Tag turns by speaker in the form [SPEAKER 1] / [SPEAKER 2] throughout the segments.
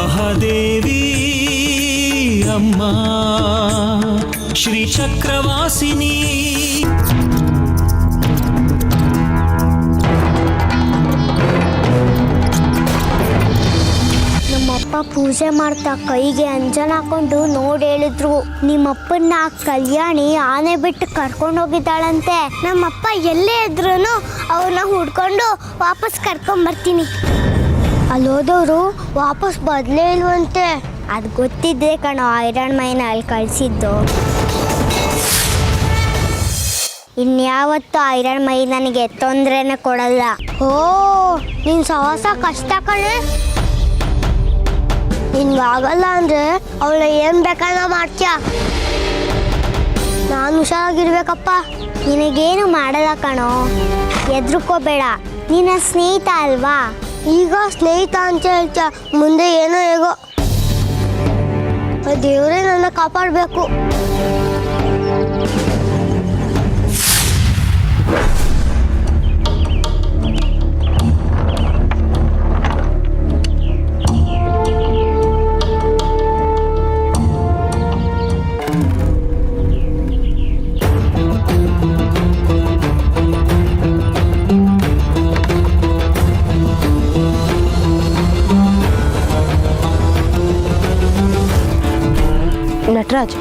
[SPEAKER 1] ಮಹಾದೇವಿ ಅಮ್ಮ ಶ್ರೀ ಚಕ್ರವಾಸಿನಿ.
[SPEAKER 2] ನಮ್ಮಪ್ಪ ಪೂಜೆ ಮಾಡ್ತಾ ಕೈಗೆ ಅಂಜನ ಹಾಕೊಂಡು ನೋಡಿ ಹೇಳಿದ್ರು, ನಿಮ್ಮಪ್ಪನ್ನ ಕಲ್ಯಾಣಿ ಆನೆ ಬಿಟ್ಟು ಕರ್ಕೊಂಡು ಹೋಗಿದ್ದಾಳಂತೆ. ನಮ್ಮಪ್ಪ ಎಲ್ಲೇ ಇದ್ರು ಅವ್ರನ್ನ ಹುಡ್ಕೊಂಡು ವಾಪಸ್ ಕರ್ಕೊಂಬರ್ತೀನಿ. ಅಲ್ಲಿ ಹೋದವರು ವಾಪಸ್ ಬದಲೇ ಇಲ್ವಂತೆ. ಅದು ಗೊತ್ತಿದ್ದೆ ಕಣೋ ಐರನ್ ಮೈನ ಅಲ್ಲಿ ಕಳಿಸಿದ್ದು. ಇನ್ಯಾವತ್ತೂ ಐರನ್ ಮೈ ನನಗೆ ತೊಂದರೆನೇ ಕೊಡಲ್ಲ. ಓ ನಿನ್ನ ಸಹವಾಸ ಕಷ್ಟ ಕಣೆ. ನಿನ್ಗಾಗಲ್ಲ ಅಂದರೆ ಅವಳ ಏನು ಬೇಕಾದ ಮಾಡ್ತೀಯ. ನಾನು ಹುಷಾರಾಗಿರ್ಬೇಕಪ್ಪ. ನಿನಗೇನು ಮಾಡಲ್ಲ ಕಣೋ, ಹೆದ್ರುಕೋಬೇಡ. ನಿನ್ನ ಸ್ನೇಹಿತ ಅಲ್ವಾ. ಈಗ ಸ್ನೇಹಿತ ಅಂತ ಹೇಳ್ತೀಯ, ಮುಂದೆ ಏನೋ ಹೇಗೋ. ದೇವರೇ ನನ್ನ ಕಾಪಾಡಬೇಕು.
[SPEAKER 3] ನಟರಾಜ್,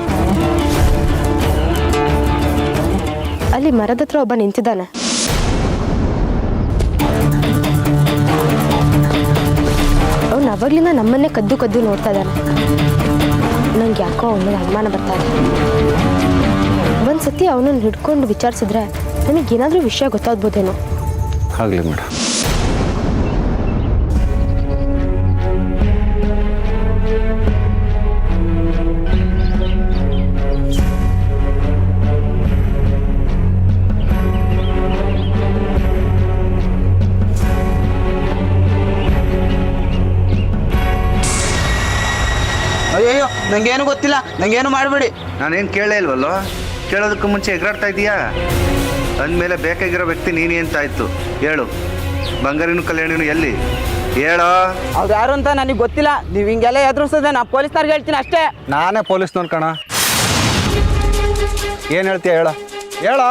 [SPEAKER 3] ಅಲ್ಲಿ ಮರದ ಹತ್ರ ಒಬ್ಬ ನಿಂತಿದ್ದಾನೆ. ಅವನು ಅವಾಗ್ಲಿಂದ ನಮ್ಮನ್ನೇ ಕದ್ದು ಕದ್ದು ನೋಡ್ತಾ ಇದ್ದಾನೆ. ನಂಗೆ ಯಾಕೋ ಅವನಿಗೆ ಅನುಮಾನ ಬರ್ತಾ ಇದೆ. ಒಂದ್ಸತಿ ಅವನನ್ನು ಹಿಡ್ಕೊಂಡು ವಿಚಾರಿಸಿದ್ರೆ ನನಗೇನಾದರೂ ವಿಷಯ ಗೊತ್ತಾಗ್ಬೋದೇನೋ.
[SPEAKER 4] ಆಗಲಿ ಮೇಡಮ್.
[SPEAKER 5] ಅಯ್ಯೋ ನಂಗೇನು ಗೊತ್ತಿಲ್ಲ, ನಂಗೇನು ಮಾಡಬೇಡಿ.
[SPEAKER 4] ನಾನೇನು ಕೇಳೇ ಇಲ್ವಲ್ಲೋ? ಕೇಳೋದಕ್ಕೂ ಮುಂಚೆ ಎಗರಾಡ್ತಾ ಇದೀಯಾ? ಅಂದಮೇಲೆ ಬೇಕಾಗಿರೋ ವ್ಯಕ್ತಿ ನೀನೇ ಅಂತ ಆಯ್ತು. ಹೇಳು, ಬಂಗಾರಿನೂ ಕಲ್ಯಾಣಿನೂ ಎಲ್ಲಿ? ಹೇಳೋ.
[SPEAKER 5] ಅವ್ರು ಯಾರು ಅಂತ ನನಗೆ ಗೊತ್ತಿಲ್ಲ. ನೀವು ಹಿಂಗೆಲ್ಲ ಎದುರಿಸೋದೆ ನಾ ಪೊಲೀಸ್ನವ್ರಿಗೆ ಹೇಳ್ತೀನಿ ಅಷ್ಟೇ.
[SPEAKER 4] ನಾನೇ ಪೊಲೀಸ್ನವ್ರು ಕಣ. ಏನು ಹೇಳ್ತೀಯ? ಹೇಳೋ.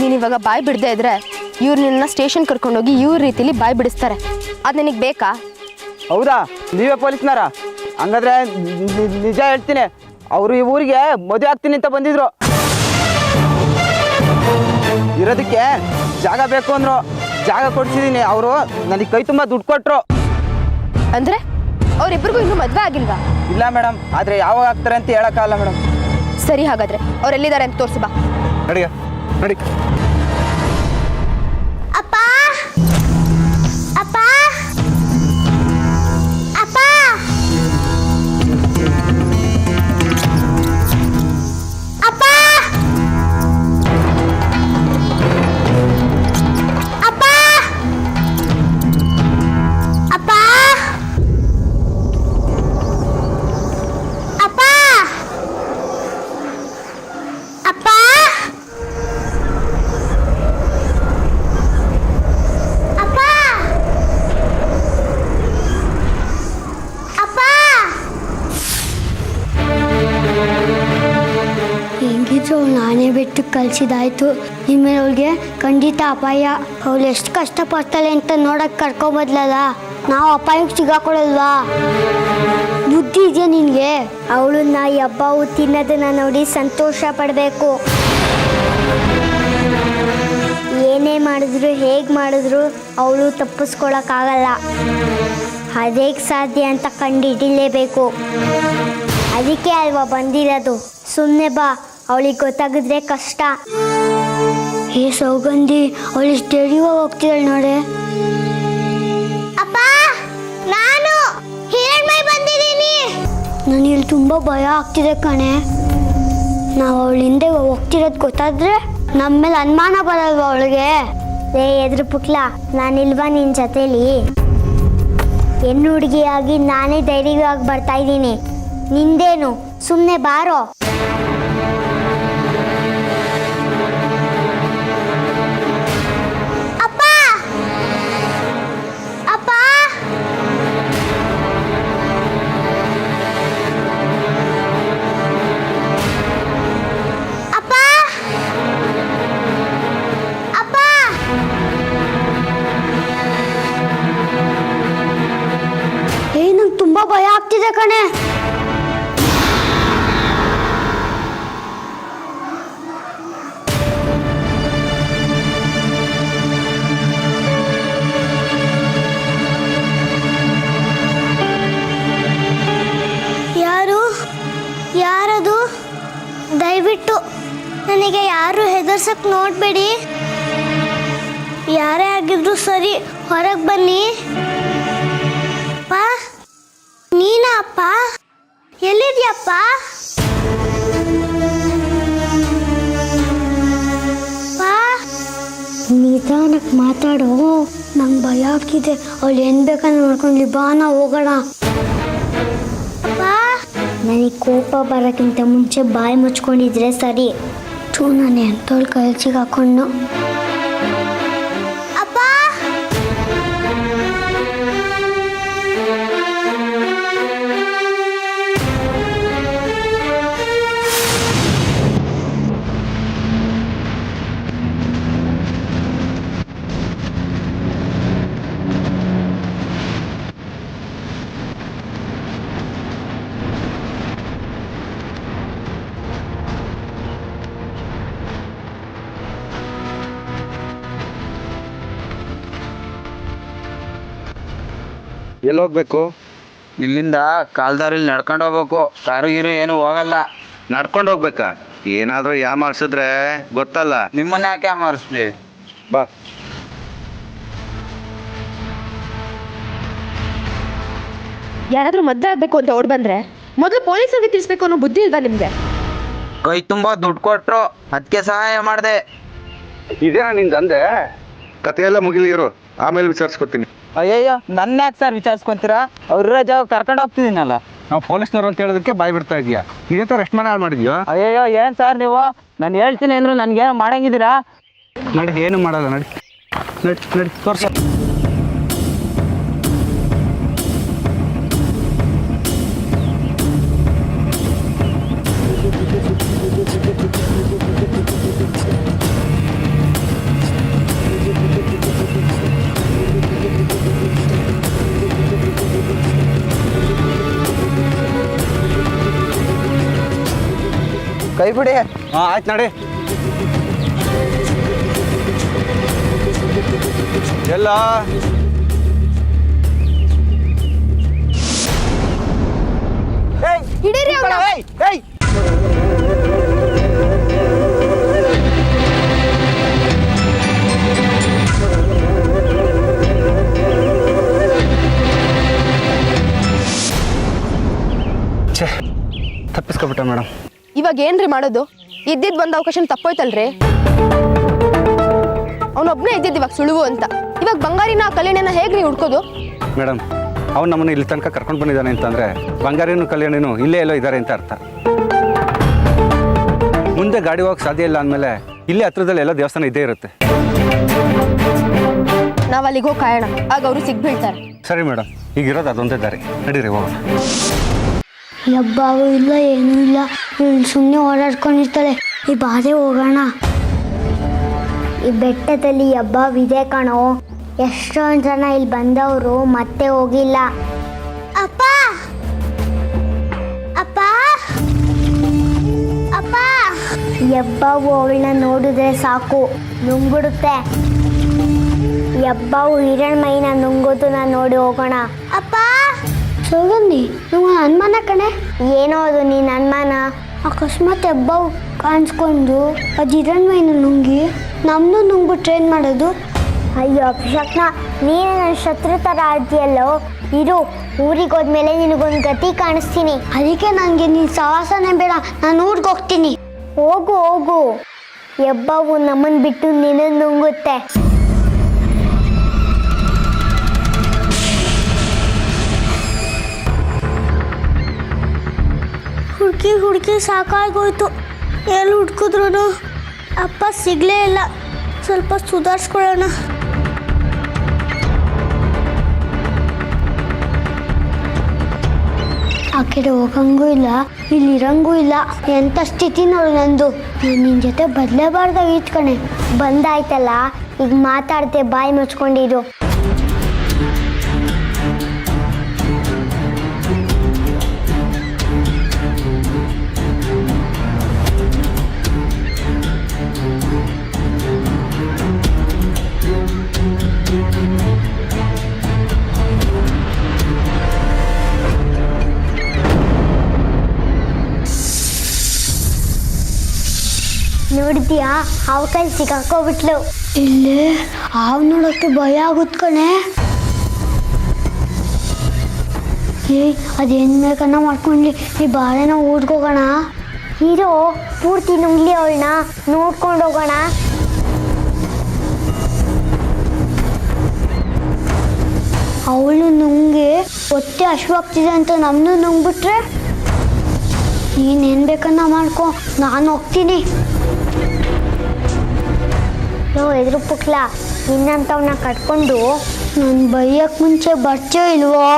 [SPEAKER 3] ನೀನು ಇವಾಗ ಬಾಯಿ ಬಿಡದೇ ಇದ್ರೆ ಇವ್ರು ನಿನ್ನ ಸ್ಟೇಷನ್ ಕರ್ಕೊಂಡೋಗಿ ಇವ್ರ ರೀತಿಲಿ ಬಾಯಿ ಬಿಡಿಸ್ತಾರೆ. ಅದು ನಿನಗೆ ಬೇಕಾ?
[SPEAKER 5] ಹೌದಾ? ನೀವೇ ಪೊಲೀಸ್ನವರಾ? ಹಂಗಾದ್ರೆ ನಿಜ ಹೇಳ್ತೀನಿ, ಅವರು ಈ ಊರಿಗೆ ಮದುವೆ ಆಗ್ತೀನಿ ಅಂತ ಬಂದಿದ್ರು. ಇರೋದಕ್ಕೆ ಜಾಗ ಬೇಕು ಅಂದ್ರು, ಜಾಗ ಕೊಡ್ಸಿದೀನಿ. ಅವರು ನನಗೆ ಕೈ ತುಂಬ ದುಡ್ಡು ಕೊಟ್ಟರು.
[SPEAKER 3] ಅಂದರೆ ಅವರಿಬ್ಬರಿಗೂ ಇನ್ನೂ ಮದುವೆ ಆಗಿಲ್ವಾ?
[SPEAKER 5] ಇಲ್ಲ ಮೇಡಮ್, ಆದರೆ ಯಾವಾಗ ಆಗ್ತಾರೆ ಅಂತ ಹೇಳೋಕ್ಕಾಗಲ್ಲ ಮೇಡಮ್.
[SPEAKER 3] ಸರಿ, ಹಾಗಾದ್ರೆ ಅವರೆಲ್ಲಿದ್ದಾರೆ ಅಂತ ತೋರಿಸು ಬಾ.
[SPEAKER 4] ನಡಿಯ ನಡಿ.
[SPEAKER 2] ಅಪ್ಪ ಅಪ್ಪ ಅಪ್ಪ ಅಪ್ಪ ಅಪ್ಪ ಅಪ್ಪ ಅಪ್ಪ ಅಪ್ಪ ಹೆಂಗಿದ್ರು ನಾನೇ ಬಿಟ್ಟು ಕಳಿಸಿದಾಯ್ತು. ಇನ್ಮೇಲೆ ಅವಳಿಗೆ ಖಂಡಿತ ಅಪಾಯ. ಅವಳು ಎಷ್ಟು ಕಷ್ಟಪಡ್ತಾಳೆ ಅಂತ ನೋಡಕ್ಕೆ ಕರ್ಕೊಂಬದ್ಲಲ್ಲ, ನಾವು ಅಪಾಯಕ್ಕೆ ಸಿಗಾಕೊಳಲ್ವಾ? ಬುದ್ಧಿ ಇದೆಯಾ ನಿನಗೆ? ಅವಳನ್ನ ಈ ಹಬ್ಬವು ತಿನ್ನೋದನ್ನ ನೋಡಿ ಸಂತೋಷ ಪಡಬೇಕು. ಏನೇ ಮಾಡಿದ್ರು ಹೇಗೆ ಮಾಡಿದ್ರು ಅವಳು ತಪ್ಪಿಸ್ಕೊಳಕ್ಕಾಗಲ್ಲ. ಅದೇಗೆ ಸಾಧ್ಯ ಅಂತ ಕಂಡುಹಿಡಿಲೇಬೇಕು. ಅದಕ್ಕೆ ಅಲ್ವಾ ಬಂದಿರೋದು. ಸುಮ್ಮನೆ ಬಾ, ಅವಳಿಗೆ ಗೊತ್ತಾಗಿದ್ರೆ ಕಷ್ಟ. ಏ ಸೌಗಂಧಿ, ಅವಳು ಇಷ್ಟು ಎಳೆಯುವಾಗ ಹೋಗ್ತಿದ್ದಾಳೆ ನೋಡೆ. ಅಪ್ಪ, ನಾನು ಹಿರಣ್ಮೈ ಬಂದಿದ್ದೀನಿ. ನನಗೆ ಇಲ್ಲಿ ತುಂಬ ಭಯ ಆಗ್ತಿದೆ ಕಣೆ. ನಾವು ಅವಳ ಹಿಂದೆ ಹೋಗ್ತಿರೋದು ಗೊತ್ತಾದ್ರೆ ನಮ್ಮ ಮೇಲೆ ಅನುಮಾನ ಬರಲ್ವ ಅವಳಿಗೆ? ಎದುರು ಪುಕ್ಲ, ನಾನಿಲ್ವಾ ನಿನ್ನ ಜೊತೇಲಿ? ಹೆಣ್ಣು ಹುಡುಗಿಯಾಗಿ ನಾನೇ ಧೈರ್ಯವಾಗಿ ಬರ್ತಾ ಇದ್ದೀನಿ. ನಿಂದೇನು? ಸುಮ್ಮನೆ ಬಾರೋ. ಅಪ್ಪ ಅಪ್ಪ ಬಂದೆ ಕಣೆ. ಯಾರದು? ದಯವಿಟ್ಟು ನನಗೆ ಯಾರು ಹೆದರ್ಸಕ್ ನೋಡ್ಬೇಡಿ. ಯಾರೇ ಆಗಿದ್ರು ಸರಿ, ಹೊರಗೆ ಬನ್ನಿ. ಅಪ್ಪ, ನೀನಾ ಅಪ್ಪ? ಎಲ್ಲಿದ್ಯಪ್ಪ? ನಿಧಾನಕ್ಕೆ ಮಾತಾಡೋ, ನಂಗೆ ಭಯ ಆಗ್ತಿದೆ. ಅವಳು ಏನ್ ಬೇಕಂತ ನೋಡ್ಕೊಂಡ್ಲಿ, ಬಾ ನಾ ಹೋಗೋಣ. ನನಗೆ ಕೋಪ ಬರೋಕ್ಕಿಂತ ಮುಂಚೆ ಬಾಯಿ ಮುಚ್ಕೊಂಡಿದ್ರೆ ಸರಿ. ನಾನು ಎಂತೋಳು ಕೈಚಿಗೆ ಹಾಕೊಂಡು. ಅಪ್ಪ,
[SPEAKER 4] ಎಲ್ಲಿ ಹೋಗ್ಬೇಕು?
[SPEAKER 5] ಇಲ್ಲಿಂದ ಕಾಲ್ದಾರಿಲಿ ನಡ್ಕೊಂಡು ಹೋಗ್ಬೇಕು. ಕಾರು ಗೀರು ಏನು ಹೋಗಲ್ಲ.
[SPEAKER 4] ನಡ್ಕೊಂಡು ಹೋಗ್ಬೇಕಾ? ಏನಾದರೂ ಯಾಮಾರ್ಸಿದ್ರೆ ಗೊತ್ತಲ್ಲ.
[SPEAKER 5] ನಿಮ್ಮನ್ನ ಯಾಕೆ ಮಾರಿಸ್ಲಿ?
[SPEAKER 4] ಬಾ.
[SPEAKER 3] ಯಾರಾದ್ರೂ ಮದ್ವೆ ಆಗ್ಬೇಕು ಅಂತ ಓಡ್ ಬಂದ್ರೆ ಮೊದಲು ಪೊಲೀಸರಿಗೆ ತಿಳಿಸ್ಬೇಕು ಅನ್ನೋ ಬುದ್ಧಿ ಇಲ್ವಾ ನಿಮ್ಗೆ?
[SPEAKER 5] ಕೈ ತುಂಬಾ ದುಡ್ಡು ಕೊಟ್ರು, ಅದಕ್ಕೆ ಸಹಾಯ ಮಾಡಿದೆ.
[SPEAKER 4] ಇದೇನಾ ನಿನ್ ದಂಧೆ? ಕಥೆಯೆಲ್ಲ ಮುಗಿಲಿರು, ಆಮೇಲೆ ವಿಚಾರಿಸ್ಕೊತೀನಿ.
[SPEAKER 5] ಅಯ್ಯಯ್ಯೋ, ನನ್ನ ಯಾಕೆ ಸರ್ ವಿಚಾರಿಸ್ಕೊಂತೀರಾ? ಅವ್ರ ಜಾಗ ಕರ್ಕೊಂಡು ಹೋಗ್ತಿದ್ದೀನಲ್ಲ.
[SPEAKER 4] ನಾವು ಪೊಲೀಸ್ನವ್ರು ಅಂತ ಹೇಳೋದಕ್ಕೆ ಬಾಯ್ ಬಿಡ್ತಾ ಇದೀಯಾ? ಇದೇ ಥರ ಎಷ್ಟು ಮನೆ ಹಾಳು ಮಾಡಿದ್ಯೋ?
[SPEAKER 5] ಅಯ್ಯಯ್ಯೋ, ಏನು ಸರ್ ನೀವು? ನಾನು ಹೇಳ್ತೀನಿ ಅಂದ್ರು ನನ್ಗೇನು ಮಾಡಂಗಿದ್ದೀರಾ?
[SPEAKER 4] ನಡಿ, ಏನು ಮಾಡಲ್ಲ. ನಡಿ ನಡಿ ನಡಿ, ತೋರ್ಸ.
[SPEAKER 5] ಕೈ ಬಿಡಿ.
[SPEAKER 4] ಹಾಂ, ಆಯ್ತು, ನಡಿ. ಎಲ್ಲ
[SPEAKER 3] ಹಿಡೀರಿ ಅವ್ನ.
[SPEAKER 4] ತಪ್ಪಿಸ್ಕೊಬಿಟ್ಟ ಮೇಡಮ್.
[SPEAKER 3] ಇವಾಗ ಏನ್ರಿ ಮಾಡೋದು? ಇದ್ದಿದ್ದು ಒಂದು ಅವಕಾಶ ತಪ್ಪೋಯ್ತಲ್ರಿ. ಅವನೊಬ್ಬನೇ ಇದ್ದಿದ್ದು ಇವಾಗ ಸುಳುವು ಅಂತ. ಇವಾಗ ಬಂಗಾರಿನ ಕಲ್ಯಾಣಿನ ಹೇಗ್ರಿ ಹುಡ್ಕೋದು?
[SPEAKER 4] ಮೇಡಮ್, ಅವ್ನು ನಮ್ಮನ್ನು ಇಲ್ಲಿ ತನಕ ಕರ್ಕೊಂಡು ಬಂದಿದ್ದಾನೆ ಅಂತಂದರೆ ಬಂಗಾರಿನೂ ಕಲ್ಯಾಣಿನೂ ಇಲ್ಲೇ ಎಲ್ಲೋ ಇದ್ದಾರೆ ಅಂತ ಅರ್ಥ. ಮುಂದೆ ಗಾಡಿ ಹೋಗಕ್ಕೆ ಸಾಧ್ಯ ಇಲ್ಲ ಅಂದಮೇಲೆ ಇಲ್ಲೇ ಹತ್ರದಲ್ಲಿ ಎಲ್ಲ ದೇವಸ್ಥಾನ ಇದ್ದೇ ಇರುತ್ತೆ.
[SPEAKER 3] ನಾವು ಅಲ್ಲಿಗೆ ಹೋಗಿ ಕಾಯೋಣ, ಆಗ ಅವರು ಸಿಗ್ಬೀಳ್ತಾರೆ.
[SPEAKER 4] ಸರಿ ಮೇಡಮ್, ಈಗಿರೋದು ಅದೊಂದೇ ದಾರಿ. ನಡೀರಿ, ಹೋಗೋಣ.
[SPEAKER 2] ಹಬ್ಬವು ಇಲ್ಲ, ಏನೂ ಇಲ್ಲ. ಸುಮ್ಮನೆ ಓಡಾಡ್ಕೊಂಡಿರ್ತಾಳೆ. ಈ ಬಾಧೆ ಹೋಗೋಣ. ಈ ಬೆಟ್ಟದಲ್ಲಿ ಹಬ್ಬವಿದೆ ಕಣೋ. ಎಷ್ಟೊಂದು ಜನ ಇಲ್ಲಿ ಬಂದವರು ಮತ್ತೆ ಹೋಗಿಲ್ಲ. ಅಪ್ಪ, ಅಪ್ಪ, ಅಪ್ಪ. ಹಬ್ಬವು ಅವಳನ್ನ ನೋಡಿದ್ರೆ ಸಾಕು, ನುಂಗ್ಬಿಡುತ್ತೆ. ಹಬ್ಬವು ಹಿರಣ್ಮೈನ ನುಂಗೋದನ್ನ ನೋಡಿ ಹೋಗೋಣ. ಅಪ್ಪ, ಸೌಗಂಧಿ, ನೀವು ಅನುಮಾನ ಕಣೆ. ಏನೋ ಅದು ನೀನು ಅನುಮಾನ? ಅಕಸ್ಮಾತ್ ಹಬ್ಬವು ಕಾಣಿಸ್ಕೊಂಡು ಅದು ಹಿರಣ್ಮೈನ ನುಂಗಿ ನಮ್ಮದು ನುಂಗ್ಬಿಟ್ರೆ ಏನು ಮಾಡೋದು? ಅಯ್ಯೋ ಅಪಶಕ್ನ, ನೀನು ನನ್ನ ಶತ್ರು ಥರ ಆಡ್ತೀಯಲ್ಲೋ. ಇರು, ಊರಿಗೆ ಹೋದ್ಮೇಲೆ ನಿನಗೊಂದು ಗತಿ ಕಾಣಿಸ್ತೀನಿ. ಅದಕ್ಕೆ ನನಗೆ ನೀನು ಸವಾಸನೆ ಬೇಡ, ನಾನು ಊರಿಗೆ ಹೋಗ್ತೀನಿ. ಹೋಗು ಹೋಗು, ಹಬ್ಬವು ನಮ್ಮನ್ನು ಬಿಟ್ಟು ನಿನ್ನ ನುಂಗುತ್ತೆ. ಹುಡುಕಿ ಸಾಕಾಗೋಯ್ತು. ಎಲ್ಲಿ ಹುಡ್ಕಿದ್ರು ಅಪ್ಪ ಸಿಗಲೇ ಇಲ್ಲ. ಸ್ವಲ್ಪ ಸುಧಾರಿಸ್ಕೊಳ್ಳೋಣ. ಆ ಕಡೆ ಹೋಗಂಗೂ ಇಲ್ಲ, ಇಲ್ಲಿರಂಗೂ ಇಲ್ಲ. ಎಂಥ ಸ್ಥಿತಿ ನೋಡು ನಂದು. ನಿನ್ನ ಜೊತೆ ಬದಲೇಬಾರ್ದಾಗಿತ್ತು ಕಣೆ. ಬಂದಾಯ್ತಲ್ಲ, ಈಗ ಮಾತಾಡ್ತೆ, ಬಾಯಿ ಮುಚ್ಕೊಂಡಿರು. ನೋಡಿದ್ಯಾ ಹಾವು ಕೈ ಸಿಕ್ಕಾಕೋಬಿಟ್ಲು. ಇಲ್ಲಿ ಹಾವು ನೋಡೋಕ್ಕೆ ಭಯ ಆಗುತ್ತೆ ಕಣೆ. ಅದೇನ್ ಬೇಕನ್ನ ಮಾಡ್ಕೊಂಡ್ಲಿ, ಈ ಬಾಳೆನ ಊದ್ಕೋಗೋಣ. ಹೀರೋ ಪೂರ್ತಿ ನುಂಗ್ಲಿ ಅವಳನ್ನ, ನೋಡ್ಕೊಂಡು ಹೋಗೋಣ. ಅವಳು ನುಂಗಿ ಹೊಟ್ಟೆ ಹಶ್ವಾಗ್ತಿದೆ ಅಂತ ನಮ್ಮನ್ನು ನುಂಗ್ಬಿಟ್ರೆ ನೀನೇನು ಬೇಕನ್ನ ಮಾಡ್ಕೊ, ನಾನು ಹೋಗ್ತೀನಿ. ಎದುರು ಪುಕ್ಲ ಇನ್ನಂತವನ್ನ ಕಟ್ಕೊಂಡು ನಾನು ಬೈಯಕ್ಕೆ ಮುಂಚೆ ಬರ್ತೀಯೋ ಇಲ್ವೋ?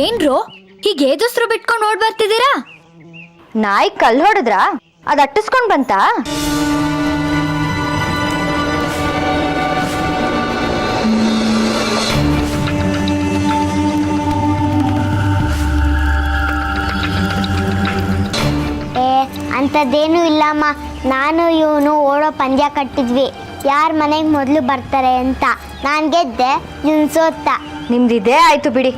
[SPEAKER 6] ಏನ್ರೋ ಹೀಗೆ ಏದುಸ್ರು ಬಿಟ್ಕೊಂಡು ಓಡ್ ಬರ್ತಿದ್ದೀರಾ?
[SPEAKER 3] ನಾಯಿ ಕಲ್ಲು ಹೊಡೆದ್ರ ಅದು ಅಟ್ಟಿಸ್ಕೊಂಡು ಬಂತಾ?
[SPEAKER 2] ಅಂಥದ್ದೇನೂ ಇಲ್ಲಮ್ಮ. ನಾನು ಇವನು ಓಡೋ ಪಂದ್ಯ ಕಟ್ಟಿದ್ವಿ, ಯಾರ ಮನೆಗೆ ಮೊದಲು ಬರ್ತಾರೆ ಅಂತ. ನಾನು ಗೆದ್ದೆ, ನೀನು ಸೋತ್ತ.
[SPEAKER 3] ನಿಮ್ದಿದೇ ಆಯ್ತು ಬಿಡಿ.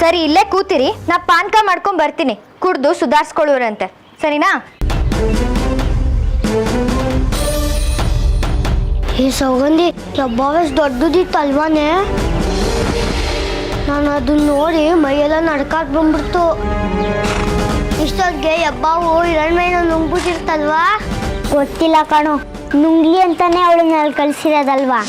[SPEAKER 3] ಸರಿ, ಇಲ್ಲೇ ಕೂತಿರಿ, ನಾ ಪಾನ್ಕ ಮಾಡ್ಕೊಂಡ್ ಬರ್ತೀನಿ, ಕುಡ್ದು ಸುಧಾರಿಸ್ಕೊಳ್ಳೋರಂತೆ, ಸರಿನಾ?
[SPEAKER 2] ಈ ಸೌಗಂಧಿ ಯಬ್ಬಾವೆಸ್ ದೊಡ್ಡದಿತ್ತಲ್ವಾನೆ. ನಾನು ಅದನ್ನ ನೋಡಿ ಮೈಯೆಲ್ಲ ನಡ್ಕಾಟ್ ಬಂದ್ಬಿಡ್ತು. ಇಷ್ಟೊತ್ತಿಗೆ ಯಬ್ಬಾವು ಹಿರಣ್ಮೈನ ನುಂಗ್ಬಿಟ್ಟಿರ್ತಲ್ವಾ? ಗೊತ್ತಿಲ್ಲ ಕಣು, ನುಂಗ್ಲಿ ಅಂತಾನೆ ಅವಳನ್ನ ಅಲ್ಲಿ ಕಳಿಸಿರೋದಲ್ವಾ.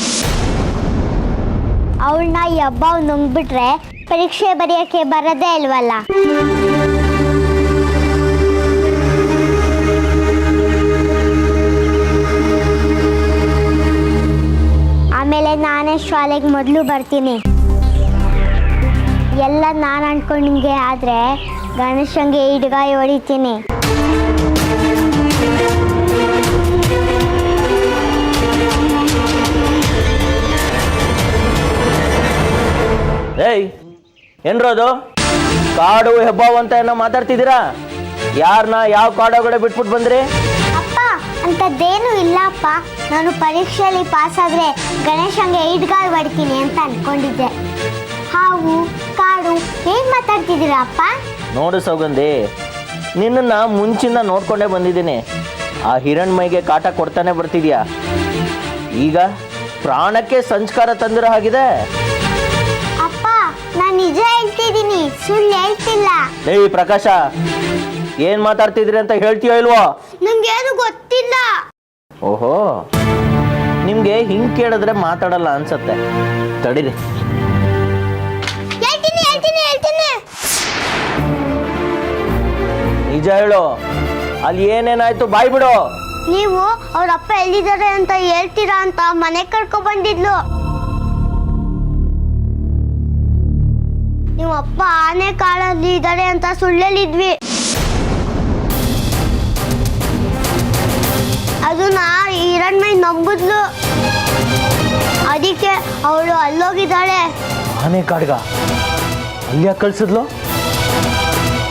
[SPEAKER 2] ಅವಳನ್ನ ಈ ಹಬ್ಬವು ನುಂಗ್ಬಿಟ್ರೆ ಪರೀಕ್ಷೆ ಬರೆಯೋಕ್ಕೆ ಬರೋದೇ ಇಲ್ವಲ್ಲ. ಆಮೇಲೆ ನಾನೇ ಶಾಲೆಗೆ ಮೊದಲು ಬರ್ತೀನಿ. ಎಲ್ಲ ನಾನು ಅನ್ಕೊಂಡಂಗೆ ಆದರೆ ಗಣೇಶಂಗೆ ಇಡ್ಗಾಯಿ ಹೊಡಿತೀನಿ.
[SPEAKER 7] ಏಯ್, ಏನ್ರೋ ಅದು ಕಾಡು ಹೆಬ್ಬಾವು ಅಂತ ಏನೋ ಮಾತಾಡ್ತಿದ್ದೀರಾ? ಯಾರನ್ನ ಯಾವ ಕಾಡೊಳಗಡೆ ಬಿಟ್ಬಿಟ್ಟು ಬಂದ್ರಿ?
[SPEAKER 2] ಅಪ್ಪ, ಅಂಥದ್ದೇನು ಇಲ್ಲಪ್ಪ. ನಾನು ಪರೀಕ್ಷೆಯಲ್ಲಿ ಪಾಸಾದರೆ ಗಣೇಶಂಗೆ ಇಡ್ಗಾಯಿ ಹೊಡಿತೀನಿ ಅಂತ ಅನ್ಕೊಂಡಿದ್ದೆ. ಹಾವು ಕಾಡು ಏನ್ ಮಾತಾಡ್ತಿದ್ದೀರಾ ಅಪ್ಪ?
[SPEAKER 7] ನೋಡು ಸೌಗಂಧಿ, ನಿನ್ನನ್ನ ಮುಂಚಿಂದ ನೋಡ್ಕೊಂಡೇ ಬಂದಿದ್ದೀನಿ. ಆ ಹಿರಣ್ಮೈಗೆ ಕಾಟ ಕೊಡ್ತಾನೆ ಬರ್ತಿದ್ಯಾ. ಈಗ ಪ್ರಾಣಕ್ಕೆ ಸಂಸ್ಕಾರ ತಂದಿರೋ ಹಾಗಿದೆ.
[SPEAKER 2] ಅಪ್ಪ, ನಾನು ನಿಜ ಹೇಳ್ತಿದ್ದೀನಿ, ಸುಳ್ಳು ಹೇಳ್ತಿಲ್ಲ.
[SPEAKER 7] ಏಯ್ ಪ್ರಕಾಶ, ಏನ್ ಮಾತಾಡ್ತಿದ್ರಿ ಅಂತ ಹೇಳ್ತೀಯೋ ಇಲ್ವೋ?
[SPEAKER 2] ನಂಗೇನು ಗೊತ್ತಿಲ್ಲ.
[SPEAKER 7] ಓಹೋ, ನಿಮ್ಗೆ ಹಿಂಗ್ ಕೇಳಿದ್ರೆ ಮಾತಾಡಲ್ಲ ಅನ್ಸತ್ತೆ. ತಡೀರಿ,
[SPEAKER 2] ಹೇಳ್ತೀನಿ.
[SPEAKER 7] ನಿಜ ಹೇಳು, ಅಲ್ಲಿ ಏನೇನಾಯ್ತು ಬಾಯ್ ಬಿಡು.
[SPEAKER 2] ನೀವು ಅವ್ರ ಅಪ್ಪ ಎಲ್ಲಿದ್ದಾರೆ ಅಂತ ಹೇಳ್ತೀರಾ ಅಂತ ಮನೆ ಕರ್ಕೊ ಬಂದಿದ್ಲು. ನಿಮ್ಮ ಅಪ್ಪ ಆನೆ ಕಾಳಲ್ಲಿ ಇದ್ದಾರೆ ಅಂತ ಸುಳ್ಳಲ್ಲಿದ್ವಿ. ಅದನ್ನ ಹಿರಣ್ಮೈ ನಂಬಿದ್ಲು. ಅದಕ್ಕೆ ಅವಳು ಅಲ್ಲೋಗಿದ್ದಾಳೆ.
[SPEAKER 7] ಆನೆ ಕಾಡ್ಗ ಅಲ್ಲಿಯ ಕಳ್ಸಿದ್ಲು?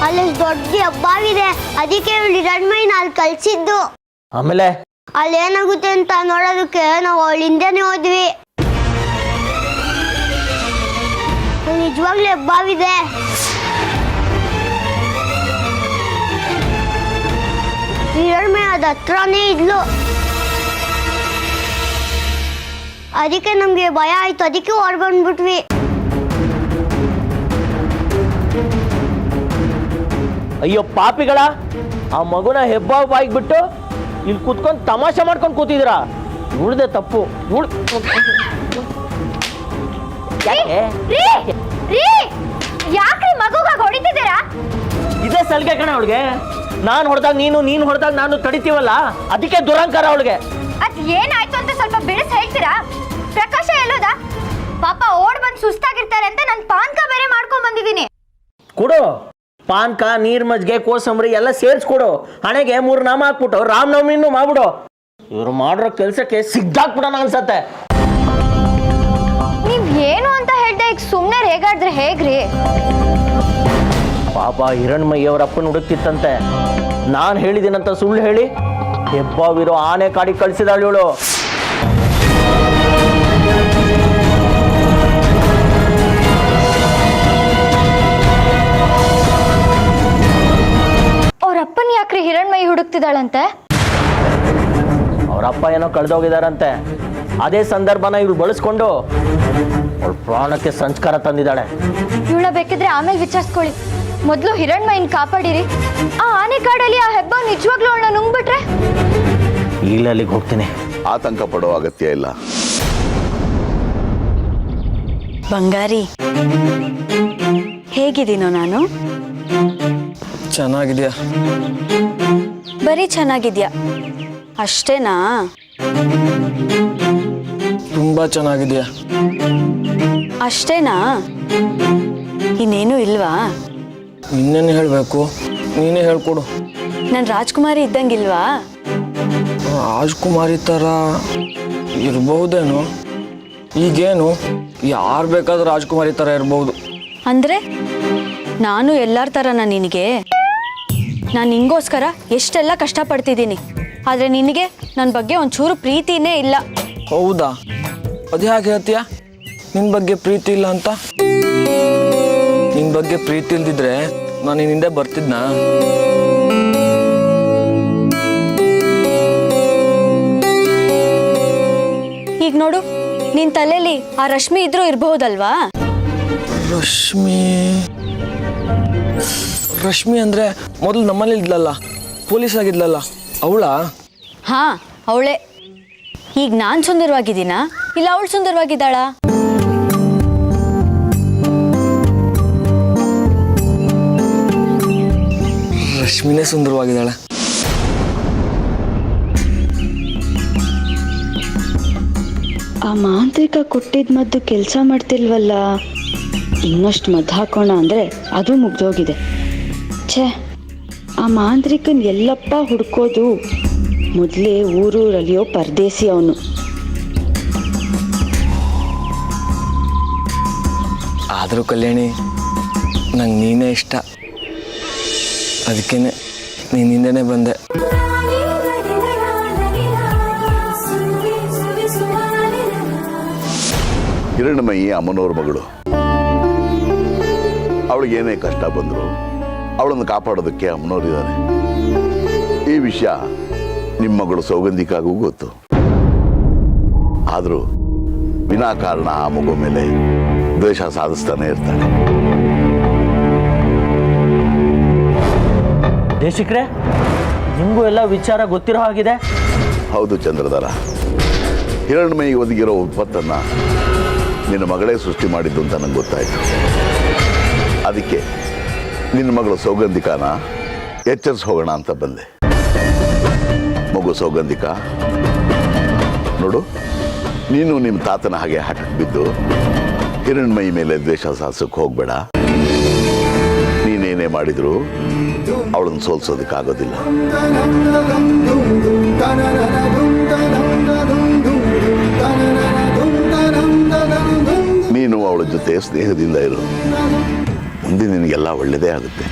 [SPEAKER 2] ಅಲ್ಲಿ ದೊಡ್ಡ ಹಬ್ಬವಿದೆ, ಅದಕ್ಕೆ ಇವಳು ಹಿರಣ್ಮೈನ ಅಲ್ಲಿ ಕಳ್ಸಿದ್ದು.
[SPEAKER 7] ಆಮೇಲೆ
[SPEAKER 2] ಅಲ್ಲಿ ಏನಾಗುತ್ತೆ ಅಂತ ನೋಡೋದಕ್ಕೆ ನಾವು ಅವಳ ಹಿಂದೆನೆ ಹೋದ್ವಿ. ನಿಜವಾಗ್ಲೂ ಹಬ್ಬವಿದೆ. ಹಿರಣ್ಮೈ ಅದ ಹತ್ರನೇ ಇದ್ಲು. ಅದಕ್ಕೆ ನಮ್ಗೆ ಭಯ ಆಯ್ತು, ಅದಕ್ಕೆ ಹೊರಬಂದ್ಬಿಟ್ವಿ.
[SPEAKER 7] ಅಯ್ಯೋ ಪಾಪಿಗಳ, ಆ ಮಗುನ ಹೆಬ್ಬಾವ್ ಬಾಯಿಗೆ ಬಿಟ್ಟು ಇಲ್ಲಿ ಕೂತ್ಕೊಂಡು ತಮಾಷೆ ಮಾಡ್ಕೊಂಡು ಕೂತಿದ್ದೀರಾ. ಉಳ್ದೆ ತಪ್ಪು.
[SPEAKER 6] ಯಾಕ್ರಿ ಮಗುಗಾಗಿ ಹೊಡಿತಿದ್ದೀರಾ?
[SPEAKER 7] ಇದೇ ಸಲ್ಗೆ ಕಣ ಅವಳಿಗೆ. ನಾನು ಹೊಡೆದಾಗ ನೀನು ಹೊಡೆದಾಗ ನಾನು ತಡಿತೀವಲ್ಲ, ಅದಕ್ಕೆ ದುರಂಕಾರ ಅವಳಿಗೆ.
[SPEAKER 6] ಅದ್ ಏನಾಯ್ತು ಅಂತ ಸ್ವಲ್ಪ ಬಿಡಿಸಿ ಹೇಳ್ತೀರಾ? ಪ್ರಕಾಶ ಎಲ್ಲೋದ? ಪಾಪ ಓಡ್ ಬಂದು ಸುಸ್ತಾಗಿರ್ತಾರೆ ಅಂತ ನಾನು ಪಾನ್ಕ ಬೇರೆ ಮಾಡ್ಕೊಂಡ್ ಬಂದಿದ್ದೀನಿ.
[SPEAKER 7] ಕೊಡು ಪಾನ್ಕ, ನೀರ್ ಮಜ್ಜಿಗೆ, ಕೋಸಂಬರಿ ಎಲ್ಲ ಸೇರಿಸ್ಕೊಡು. ಹಣೆಗೆ 3 ನಾಮ ಹಾಕ್ಬಿಟ್ಟು ರಾಮನವಮಿನೂ ಮಾಡ್ಬಿಡು. ಇವ್ರು ಮಾಡಿರೋ ಕೆಲ್ಸಕ್ಕೆ ಸಿಗ್ದಾಕ್ಬಿಡೋಣ ಅನ್ಸತ್ತೆ.
[SPEAKER 6] ನೀವ್ ಏನು ಅಂತ ಹೇಳ್ದೆ ಈಗ ಸುಮ್ನೆ ರೇಗಾಡಿದ್ರೆ ಹೇಗ್ರಿ?
[SPEAKER 7] ಪಾಪ ಹಿರಣ್ಮಯ್ಯ ಅವ್ರ ಅಪ್ಪನ ಹುಡುಕ್ತಿತ್ತಂತೆ. ನಾನು ಹೇಳಿದ್ದೀನಂತ ಸುಳ್ಳು ಹೇಳಿ ಹೆಬ್ಬಾವಿರೋ ಆನೆ ಕಾಡಿ ಕಳಿಸಿದಾಳು ಇವಳು.
[SPEAKER 6] ಅವ್ರಪ್ಪನ್ ಯಾಕ್ರಿ ಹಿರಣ್ಮಯಿ ಹುಡುಕ್ತಿದ್ದಾಳಂತೆ?
[SPEAKER 7] ಅವರಪ್ಪ ಏನೋ ಕಳೆದೋಗಿದಾರಂತೆ. ಅದೇ ಸಂದರ್ಭನ ಇವಳು ಬಳಸ್ಕೊಂಡು ಅವಳ ಪ್ರಾಣಕ್ಕೆ ಸಂಸ್ಕಾರ ತಂದಿದ್ದಾಳೆ.
[SPEAKER 6] ಇವಳ ಬೇಕಿದ್ರೆ ಆಮೇಲೆ ವಿಚಾರಿಸ್ಕೊಳ್ಳಿ, ಮೊದಲು ಹಿರಣ್ಮಯಿನ್ ಕಾಪಾಡಿರಿ. ಆ ಆನೆ ಕಾಡಲ್ಲಿ ಆ ಹೆಬ್ಬ ನಿಜವಾಗ್ಲೂ ಅವಳನ್ನ ನುಂಗ್ಬಿಟ್ರೆ?
[SPEAKER 7] ಈಗಲೇ ಅಲ್ಲಿಗೆ ಹೋಗ್ತೀನಿ.
[SPEAKER 8] ಆತಂಕ ಪಡೋ ಅಗತ್ಯ ಇಲ್ಲ.
[SPEAKER 9] ಬಂಗಾರಿ, ಹೇಗಿದ್ದೀನೋ ನಾನು?
[SPEAKER 5] ಚೆನ್ನಾಗಿದೆಯಾ?
[SPEAKER 9] ಬರೀ ಚೆನ್ನಾಗಿದ್ಯಾ ಅಷ್ಟೇನಾ?
[SPEAKER 5] ತುಂಬ ಚೆನ್ನಾಗಿದೆಯಾ?
[SPEAKER 9] ಅಷ್ಟೇನಾ? ಇನ್ನೇನು ಇಲ್ವಾ?
[SPEAKER 5] ಇನ್ನೇನು ಹೇಳಬೇಕು? ನೀನೇ ಹೇಳ್ಕೊಡು.
[SPEAKER 9] ನಾನು ರಾಜ್ಕುಮಾರಿ ಇದ್ದಂಗಿಲ್ವಾ?
[SPEAKER 5] ರಾಜ್ಕುಮಾರಿ ಥರ ಇರಬಹುದೇನು? ಈಗೇನು ಯಾರು ಬೇಕಾದ್ರೂ ರಾಜ್ಕುಮಾರಿ ಥರ ಇರ್ಬೋದು.
[SPEAKER 9] ಅಂದರೆ ನಾನು ಎಲ್ಲರ ಥರನಾ ನಿನಗೆ? ನಾನು ನಿಂಗೋಸ್ಕರ ಎಷ್ಟೆಲ್ಲ ಕಷ್ಟಪಡ್ತಿದ್ದೀನಿ, ಆದರೆ ನಿನಗೆ ನನ್ನ ಬಗ್ಗೆ ಒಂಚೂರು ಪ್ರೀತಿನೇ ಇಲ್ಲ.
[SPEAKER 5] ಹೌದಾ? ಅದು ಯಾಕೆ ಹೇಳ್ತೀಯ ನಿನ್ನ ಬಗ್ಗೆ ಪ್ರೀತಿ ಇಲ್ಲ ಅಂತ? ನಿನ್ನ ಬಗ್ಗೆ ಪ್ರೀತಿ ಇಲ್ದಿದ್ರೆ ನಾನು ನಿನ್ನ ಹಿಂದೆ ಬರ್ತಿದ್ನಾ?
[SPEAKER 9] ಈಗ ನೋಡು, ನಿನ್ನ ತಲೆಯಲ್ಲಿ ಆ ರಶ್ಮಿ ಇದ್ರೂ ಇರಬಹುದಲ್ವಾ?
[SPEAKER 5] ರಶ್ಮಿ ಅಂದರೆ ಮೊದಲು ನಮ್ಮಲ್ಲಿ ಇದ್ಲಲ್ಲ, ಪೊಲೀಸ್ ಆಗಿದ್ಲಲ್ಲ, ಅವಳಾ?
[SPEAKER 9] ಹಾಂ, ಅವಳೇ. ಈಗ ನಾನು ಸುಂದರವಾಗಿದ್ದೀನಾ ಇಲ್ಲ ಅವಳು ಸುಂದರವಾಗಿದ್ದಾಳಾ?
[SPEAKER 5] ರಶ್ಮಿನೇ ಸುಂದರವಾಗಿದ್ದಾಳೆ.
[SPEAKER 9] ಆ ಮಾಂತ್ರಿಕ ಕೊಟ್ಟಿದ್ದ ಮದ್ದು ಕೆಲಸ ಮಾಡ್ತಿಲ್ವಲ್ಲ, ಇನ್ನಷ್ಟು ಮದ್ದು ಹಾಕೋಣ ಅಂದರೆ ಅದು ಮುಗ್ದೋಗಿದೆ. ಛೇ, ಆ ಮಾಂತ್ರಿಕನ್ ಎಲ್ಲಪ್ಪ ಹುಡ್ಕೋದು? ಮೊದಲೇ ಊರೂರಲ್ಲಿಯೋ ಪರದೇಸಿ ಅವನು.
[SPEAKER 5] ಆದರೂ ಕಲ್ಯಾಣಿ, ನಂಗೆ ನೀನೇ ಇಷ್ಟ. ಅದಕ್ಕೇನೆ ನೀನು ಹಿಂದೆನೇ ಬಂದೆ.
[SPEAKER 8] ಹಿರಣ್ಮಯಿ ಅಮ್ಮನವ್ರ ಮಗಳು. ಅವಳಿಗೆ ಏನೇ ಕಷ್ಟ ಬಂದರೂ ಅವಳನ್ನು ಕಾಪಾಡೋದಕ್ಕೆ ಅಮ್ಮನವರಿದ್ದಾರೆ. ಈ ವಿಷಯ ನಿಮ್ಮ ಮಗಳು ಸೌಗಂಧಿಕಾಗೂ ಗೊತ್ತು. ಆದರೂ ವಿನಾಕಾರಣ ಆ ಮಗು ಮೇಲೆ ದ್ವೇಷ ಸಾಧಿಸ್ತಾನೆ ಇರ್ತಾಳೆ.
[SPEAKER 7] ದೇಶಿಕ್ರೆ, ನಿಮಗೂ ಎಲ್ಲ ವಿಚಾರ ಗೊತ್ತಿರೋ ಹಾಗಿದೆ.
[SPEAKER 8] ಹೌದು ಚಂದ್ರಧರ, ಹಿರಣ್ಮಯಿ ಒದಗಿರೋ ವಿಪತ್ತನ್ನು ನಿನ್ನ ಮಗಳೇ ಸೃಷ್ಟಿ ಮಾಡಿದ್ದು ಅಂತ ನಂಗೆ ಗೊತ್ತಾಯಿತು. ಅದಕ್ಕೆ ನಿನ್ನ ಮಗಳು ಸೌಗಂಧಿಕಾನ ಎಚ್ಚರಿಸಿ ಹೋಗೋಣ ಅಂತ ಬಂದೆ. ಮಗು ಸೌಗಂಧಿಕಾ, ನೋಡು, ನೀನು ನಿಮ್ಮ ತಾತನ ಹಾಗೆ ಹಠಕ್ಕೆ ಬಿದ್ದು ಹಿರಣ್ಮಯಿ ಮೇಲೆ ದ್ವೇಷ ಸಾಧಿಸೋಕೆ ಹೋಗಬೇಡ. ನೀನೇನೇ ಮಾಡಿದ್ರು ಅವಳನ್ನು ಸೋಲ್ಸೋದಕ್ಕಾಗೋದಿಲ್ಲ. ನೀನು ಅವಳ ಜೊತೆ ಸ್ನೇಹದಿಂದ ಇರು. ಮುಂದೆ ನಿನಗೆಲ್ಲ ಒಳ್ಳೆಯದೇ ಆಗುತ್ತೆ.